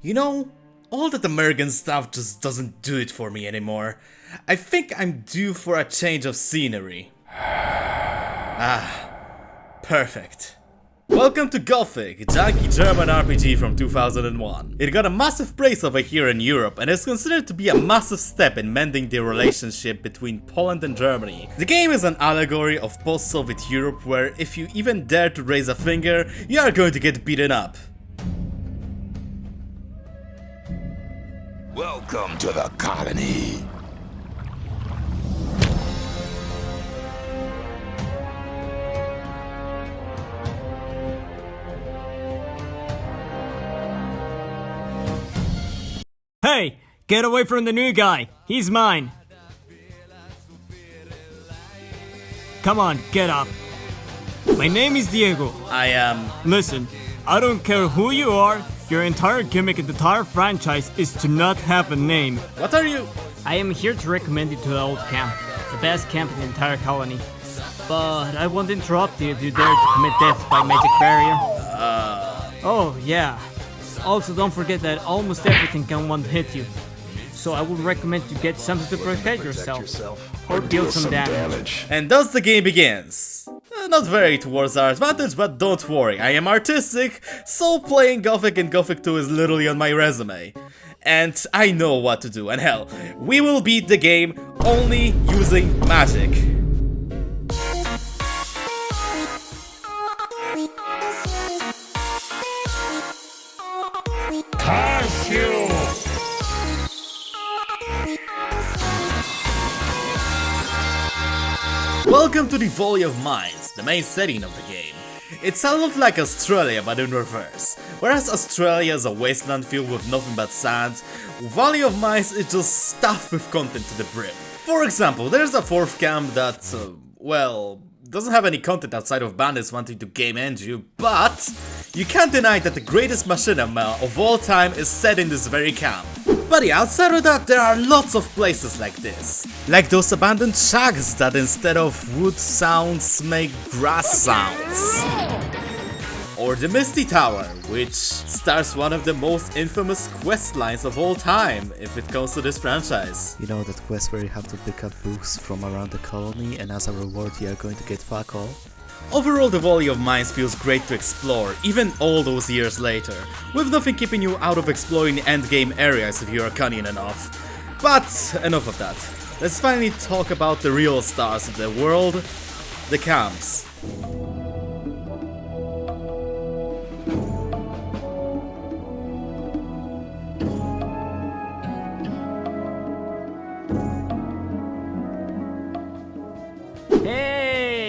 You know, all that American stuff just doesn't do it for me anymore. I think I'm due for a change of scenery. Perfect. Welcome to Gothic, a janky German RPG from 2001. It got a massive praise over here in Europe and is considered to be a massive step in mending the relationship between Poland and Germany. The game is an allegory of post-Soviet Europe where if you even dare to raise a finger, you are going to get beaten up. Welcome to the colony. Hey, get away from the new guy. He's mine. Come on, get up. My name is Diego. Listen, I don't care who you are. Your entire gimmick in the entire franchise is to not have a name. What are you? I am here to recommend you to the old camp. The best camp in the entire colony. But I won't interrupt you if you dare to commit death by magic barrier. Oh, yeah. Also, don't forget that almost everything can one-hit you. So I would recommend you get something to protect yourself. Or deal some damage. And thus the game begins. Not very towards our advantage, but don't worry, I am artistic, so playing Gothic and Gothic 2 is literally on my resume. And I know what to do, and hell, we will beat the game only using magic. Welcome to the Valley of Mines, the main setting of the game. It's a lot like Australia but in reverse. Whereas Australia is a wasteland filled with nothing but sand, Valley of Mines is just stuffed with content to the brim. For example, there's a fourth camp that, well, doesn't have any content outside of bandits wanting to game end you, but you can't deny that the greatest machinima of all time is set in this very camp. But yeah, outside of that, there are lots of places like this. Like those abandoned shacks that instead of wood sounds make grass sounds. Or the Misty Tower, which stars one of the most infamous quest lines of all time, if it comes to this franchise. You know that quest where you have to pick up books from around the colony and as a reward you are going to get fuck all? Overall, the Valley of Mines feels great to explore, even all those years later, with nothing keeping you out of exploring the endgame areas if you are cunning enough. But enough of that. Let's finally talk about the real stars of the world, the camps.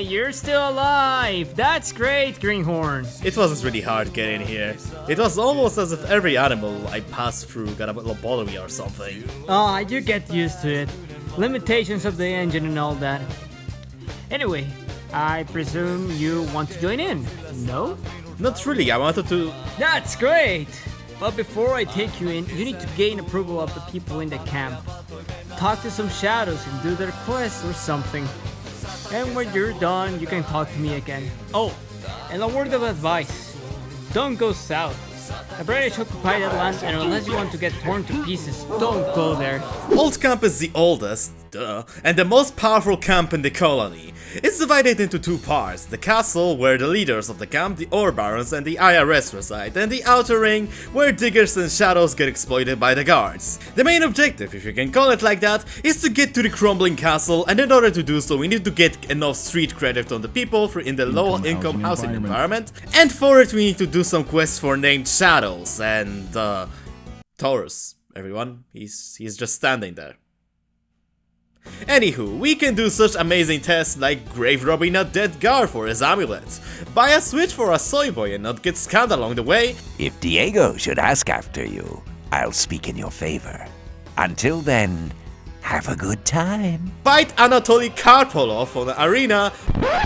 You're still alive! That's great, Greenhorn! It wasn't really hard getting here. It was almost as if every animal I passed through got a lobotomy or something. Ah, you get used to it. Limitations of the engine and all that. Anyway, I presume you want to join in, no? Not really, I wanted to... That's great! But before I take you in, you need to gain approval of the people in the camp. Talk to some shadows and do their quests or something. And when you're done, you can talk to me again. Oh, and a word of advice. Don't go south. The British occupy that land, and unless you want to get torn to pieces, don't go there. Old Camp is the oldest, duh, and the most powerful camp in the colony. It's divided into two parts, the castle, where the leaders of the camp, the ore barons and the IRS reside, and the outer ring, where diggers and shadows get exploited by the guards. The main objective, if you can call it like that, is to get to the crumbling castle, and in order to do so we need to get enough street credit on the people in the low-income housing environment, and for it we need to do some quests for named shadows, and Taurus, everyone, he's just standing there. Anywho, we can do such amazing tests like grave robbing a dead guard for his amulet, buy a switch for a soy boy and not get scammed along the way. If Diego should ask after you, I'll speak in your favor. Until then, have a good time. Fight Anatoly Karpolov on the arena.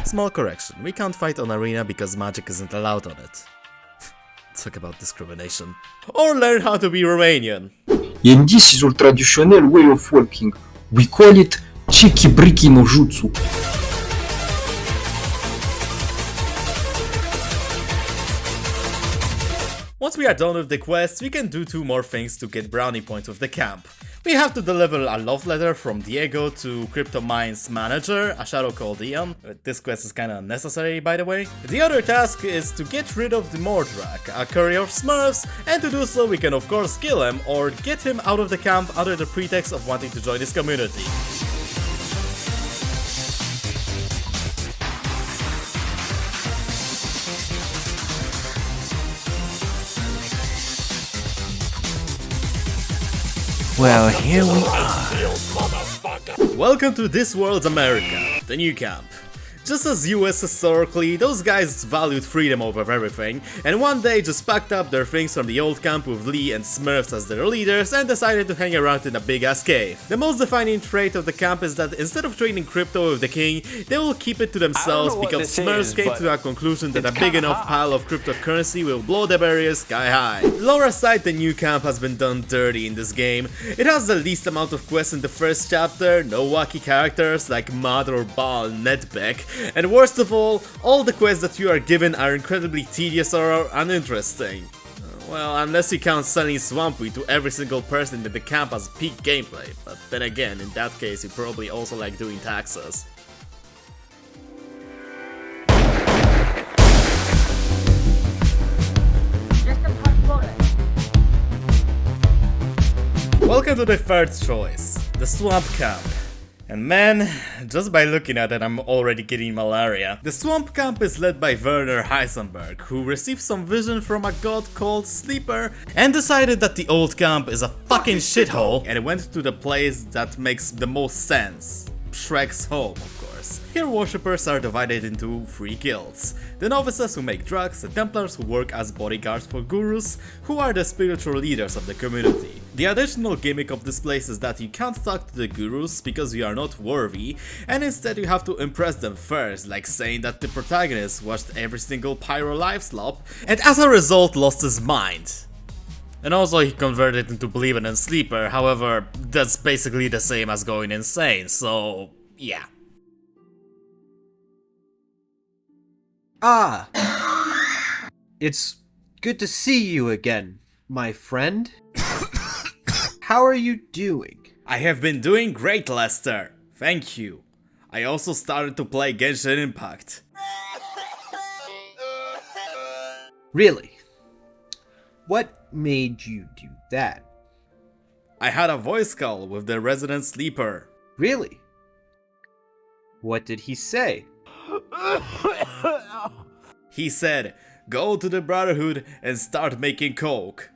Small correction, we can't fight on arena because magic isn't allowed on it. Talk about discrimination. Or learn how to be Romanian. And this is our traditional way of working. We call it Chiki-Briki no Jutsu. Once we are done with the quest, we can do 2 more things to get brownie points with the camp. We have to deliver a love letter from Diego to Crypto Mine's manager, a shadow called Ian. This quest is kinda unnecessary, by the way. The other task is to get rid of the Mordrak, a courier of Smurfs, and to do so we can of course kill him or get him out of the camp under the pretext of wanting to join this community. Well, here we are. Welcome to This World's America, the new camp. Just as US historically, those guys valued freedom over everything, and one day just packed up their things from the old camp with Lee and Smurfs as their leaders and decided to hang around in a big ass cave. The most defining trait of the camp is that instead of trading crypto with the king, they will keep it to themselves because Smurfs came to a conclusion that a big enough pile of cryptocurrency will blow the barriers sky high. Lore aside, the new camp has been done dirty in this game. It has the least amount of quests in the first chapter, no wacky characters like Mud or Baal Netbeck, and worst of all the quests that you are given are incredibly tedious or uninteresting. Well, unless you count selling Swampy to every single person in the camp as peak gameplay, but then again, in that case you probably also like doing taxes. Welcome to the third choice, the Swamp Camp. And man, just by looking at it I'm already getting malaria. The Swamp Camp is led by Werner Heisenberg, who received some vision from a god called Sleeper and decided that the old camp is a fucking shithole and went to the place that makes the most sense. Shrek's home, of course. Here worshippers are divided into 3 guilds. The novices who make drugs, the Templars who work as bodyguards for gurus, who are the spiritual leaders of the community. The additional gimmick of this place is that you can't talk to the gurus because you are not worthy, and instead you have to impress them first, like saying that the protagonist watched every single Pyro live slop, and as a result lost his mind. And also he converted into believing in Sleeper, however, that's basically the same as going insane, so yeah. Ah! It's good to see you again, my friend. How are you doing? I have been doing great, Lester. Thank you. I also started to play Genshin Impact. Really? What made you do that? I had a voice call with the resident Sleeper. Really? What did he say? He said, go to the Brotherhood and start making coke.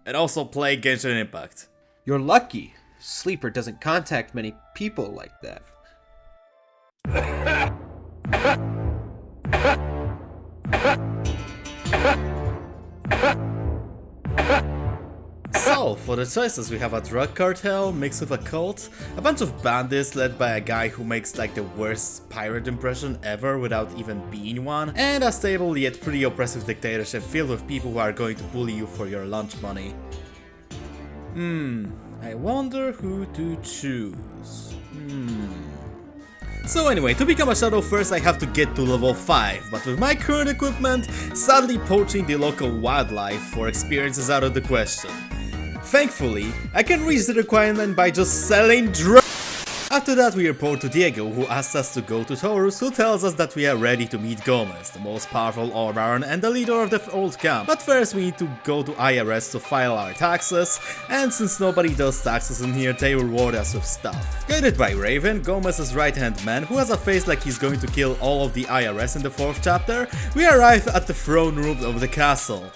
And also play Genshin Impact. You're lucky. Sleeper doesn't contact many people like that. So, for the choices we have a drug cartel mixed with a cult, a bunch of bandits led by a guy who makes like the worst pirate impression ever without even being one, and a stable yet pretty oppressive dictatorship filled with people who are going to bully you for your lunch money. I wonder who to choose. So anyway, to become a shadow first I have to get to level 5, but with my current equipment, sadly poaching the local wildlife for experience is out of the question. Thankfully, I can reach the requirement by just selling drugs. After that we report to Diego, who asks us to go to Taurus, who tells us that we are ready to meet Gomez, the most powerful ore baron and the leader of the old camp. But first we need to go to IRS to file our taxes, and since nobody does taxes in here, they reward us with stuff. Guided by Raven, Gomez's right-hand man, who has a face like he's going to kill all of the IRS in the 4th chapter, we arrive at the throne room of the castle.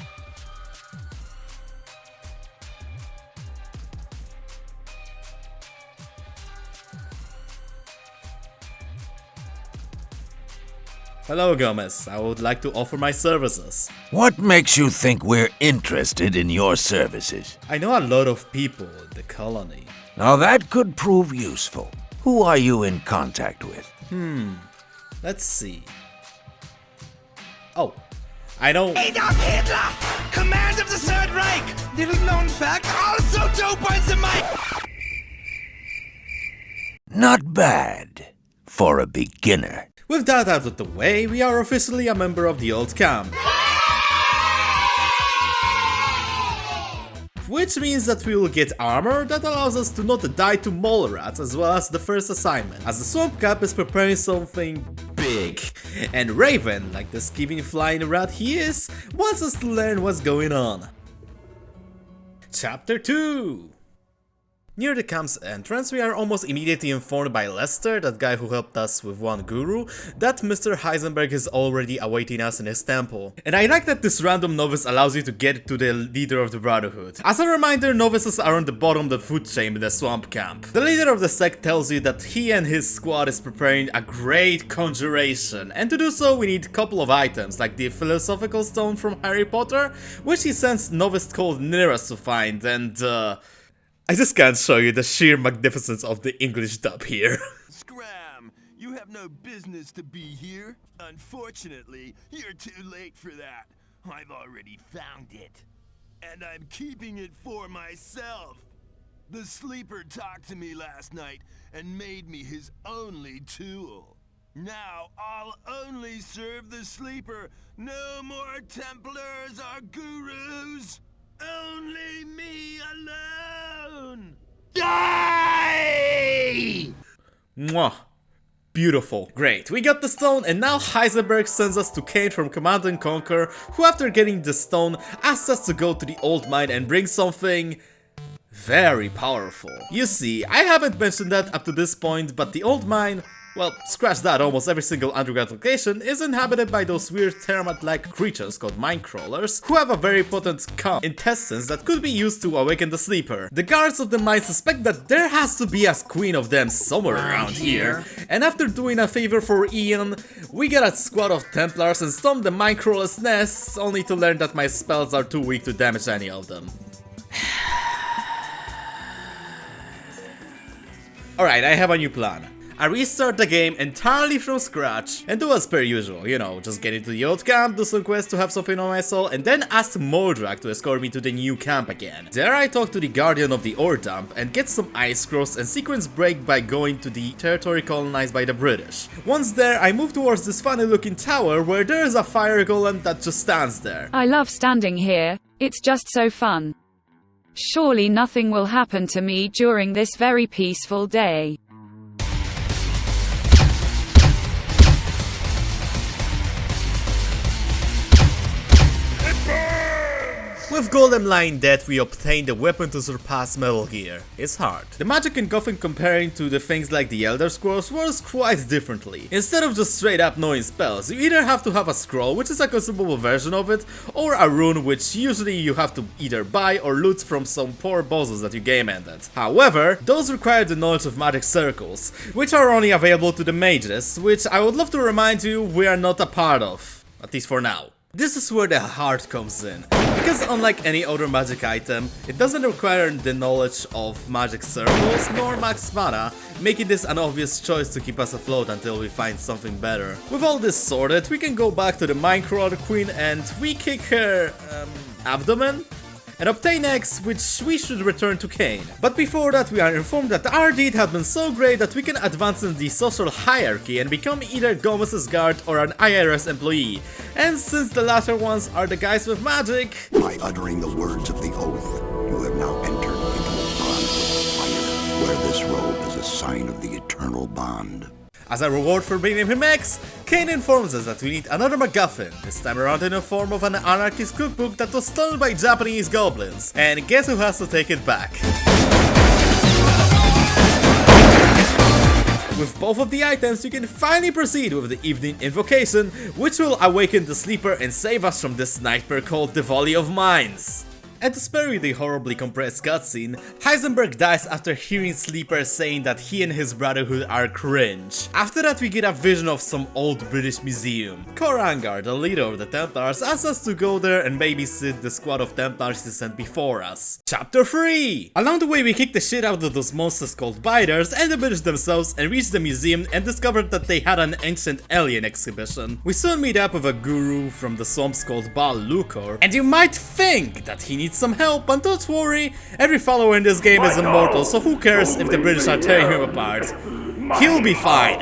Hello Gomez, I would like to offer my services. What makes you think we're interested in your services? I know a lot of people in the colony. Now that could prove useful. Who are you in contact with? Let's see. Oh, I know. Adolf Hitler! Command of the Third Reich! Little known fact, also 2 points a mic! Not bad. For a beginner. With that out of the way, we are officially a member of the old camp. which means that we will get armor that allows us to not die to mole rats as well as the first assignment, as the swamp cap is preparing something big, and Raven, like the scheming flying rat he is, wants us to learn what's going on. Chapter 2. Near the camp's entrance, we are almost immediately informed by Lester, that guy who helped us with one guru, that Mr. Heisenberg is already awaiting us in his temple. And I like that this random novice allows you to get to the leader of the Brotherhood. As a reminder, novices are on the bottom of the food chain in the swamp camp. The leader of the sect tells you that he and his squad is preparing a great conjuration, and to do so we need a couple of items, like the philosophical stone from Harry Potter, which he sends novice called Neras to find, and I just can't show you the sheer magnificence of the English dub here. Scram! You have no business to be here. Unfortunately, you're too late for that. I've already found it. And I'm keeping it for myself. The sleeper talked to me last night and made me his only tool. Now I'll only serve the sleeper. No more Templars or gurus. Only me alone! Die! Mwah. Beautiful. Great, we got the stone, and now Heisenberg sends us to Kane from Command & Conquer, who after getting the stone asks us to go to the old mine and bring something very powerful. You see, I haven't mentioned that up to this point, but the old mine, well, scratch that, almost every single underground location is inhabited by those weird termite-like creatures called mine crawlers, who have a very potent intestines that could be used to awaken the sleeper. The guards of the mine suspect that there has to be a queen of them somewhere around here, and after doing a favor for Ian, we get a squad of Templars and storm the mine crawler's nests, only to learn that my spells are too weak to damage any of them. Alright, I have a new plan. I restart the game entirely from scratch and do as per usual, you know, just get into the old camp, do some quests to have something on my soul, and then ask Mordrak to escort me to the new camp again. There I talk to the guardian of the ore dump and get some ice scrolls and sequence break by going to the territory colonized by the British. Once there, I move towards this funny looking tower where there is a fire golem that just stands there. I love standing here, it's just so fun. Surely nothing will happen to me during this very peaceful day. With Golem lying dead, we obtain the weapon to surpass Metal Gear. It's hard. The magic in Gothic comparing to the things like the Elder Scrolls works quite differently. Instead of just straight up knowing spells, you either have to have a scroll, which is a consumable version of it, or a rune, which usually you have to either buy or loot from some poor bosses that you game ended. However, those require the knowledge of magic circles, which are only available to the mages, which I would love to remind you we are not a part of, at least for now. This is where the heart comes in, because unlike any other magic item, it doesn't require the knowledge of magic circles nor max mana, making this an obvious choice to keep us afloat until we find something better. With all this sorted, we can go back to the Minecrawler Queen and we kick her abdomen and obtain eggs, which we should return to Kane. But before that, we are informed that our deed has been so great that we can advance in the social hierarchy and become either Gomez's guard or an IRS employee. And since the latter ones are the guys with magic... By uttering the words of the oath, you have now entered into a bond with fire, where this robe is a sign of the eternal bond. As a reward for bringing him eggs, Kane informs us that we need another MacGuffin, this time around in the form of an anarchist cookbook that was stolen by Japanese goblins. And guess who has to take it back? With both of the items, you can finally proceed with the evening invocation, which will awaken the sleeper and save us from this nightmare called the Valley of Mines. And to spare you the horribly compressed cutscene, Heisenberg dies after hearing Sleeper saying that he and his brotherhood are cringe. After that we get a vision of some old British museum. Korangar, the leader of the Templars, asks us to go there and babysit the squad of Templars he sent before us. Chapter 3! Along the way we kick the shit out of those monsters called biters and the British themselves and reach the museum and discovered that they had an ancient alien exhibition. We soon meet up with a guru from the swamps called Baal Lucor, and you might think that he needs some help, but don't worry, every follower in this game is immortal, so who cares if the British are tearing him apart? He'll be fine.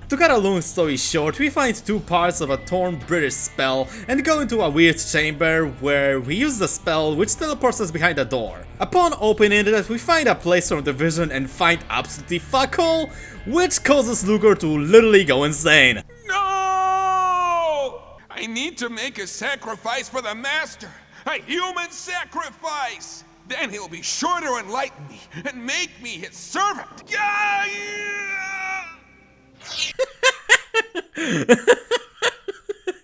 To cut a long story short, we find 2 parts of a torn British spell and go into a weird chamber where we use the spell which teleports us behind a door. Upon opening it, we find a place from the vision and find absolutely fuck all, which causes Lucor to literally go insane. No! I need to make a sacrifice for the Master! A human sacrifice! Then he'll be sure to enlighten me and make me his servant! Yeah!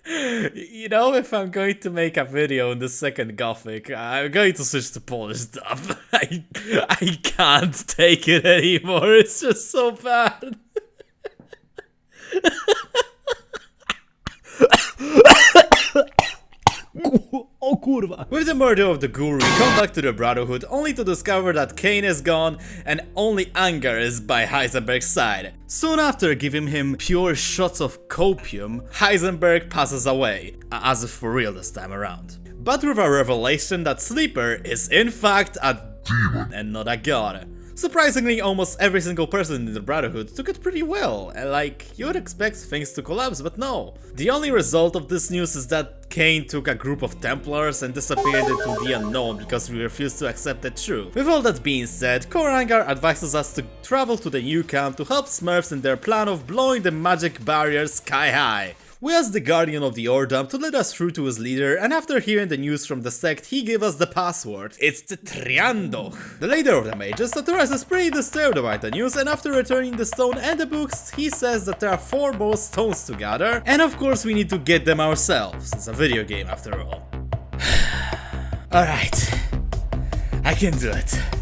You know, if I'm going to make a video in the second Gothic, I'm going to switch to Polish dub. I can't take it anymore, it's just so bad. O kurwa. With the murder of the guru, we come back to the Brotherhood only to discover that Kane is gone and only Angar is by Heisenberg's side. Soon after giving him pure shots of copium, Heisenberg passes away, as if for real this time around. But with a revelation that Sleeper is in fact a demon and not a god. Surprisingly, almost every single person in the Brotherhood took it pretty well, like, you would expect things to collapse, but no. The only result of this news is that Kane took a group of Templars and disappeared into the unknown because we refused to accept the truth. With all that being said, Korangar advises us to travel to the new camp to help Smurfs in their plan of blowing the magic barrier sky high. We asked the Guardian of the Ordam to lead us through to his leader, and after hearing the news from the sect, he gave us the password. It's the Triandoch. The leader of the mages, Saturas, is pretty disturbed about the news, and after returning the stone and the books, he says that there are 4 more stones to gather, and of course we need to get them ourselves. It's a video game after all. Alright, I can do it.